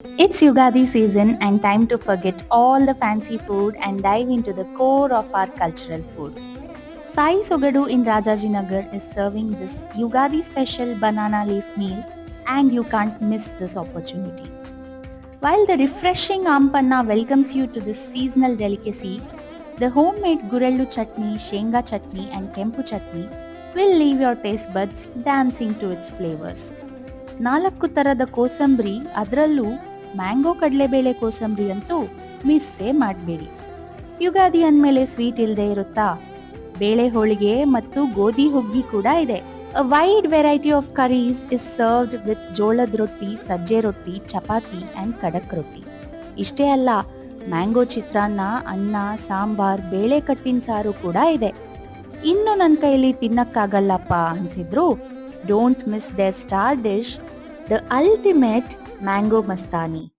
It's Yugadi season and time to forget all the fancy food and dive into the core of our cultural food. Sai Sogadu in Rajajinagar is serving this Yugadi special banana leaf meal and you can't miss this opportunity. While the refreshing Ampanna welcomes you to this seasonal delicacy, the homemade Gurellu chutney, Shenga chutney and Kempu chutney will leave your taste buds dancing to its flavors. ನಾಲ್ಕು ಥರದ ಕೋಸಂಬರಿ ಅದರಲ್ಲೂ mango ಕಡಲೆಬೇಳೆ ಕೋಸಂಬರಿ ಅಂತೂ ಮಿಸ್ಸೇ ಮಾಡಬೇಡಿ. ಯುಗಾದಿ ಅಂದಮೇಲೆ sweet ಇಲ್ಲದೆ ಇರುತ್ತಾ? ಬೇಳೆ ಹೋಳಿಗೆ ಮತ್ತು ಗೋಧಿ ಹುಗ್ಗಿ ಕೂಡ ಇದೆ. A wide variety of curries is served with ಜೋಳದ ರೊಟ್ಟಿ, ಸಜ್ಜೆ ರೊಟ್ಟಿ, ಚಪಾತಿ ಆ್ಯಂಡ್ ಕಡಕ್ ರೊಟ್ಟಿ. ಇಷ್ಟೇ ಅಲ್ಲ, ಮ್ಯಾಂಗೋ ಚಿತ್ರಾನ್ನ, ಅನ್ನ, ಸಾಂಬಾರ್, ಬೇಳೆ ಕಟ್ಟಿನ ಸಾರು ಕೂಡ ಇದೆ. ಇನ್ನು ನನ್ನ ಕೈಯಲ್ಲಿ ತಿನ್ನಕ್ಕಾಗಲ್ಲಪ್ಪ ಅನ್ಸಿದ್ರು, don't miss their star dish, the ultimate mango mastani.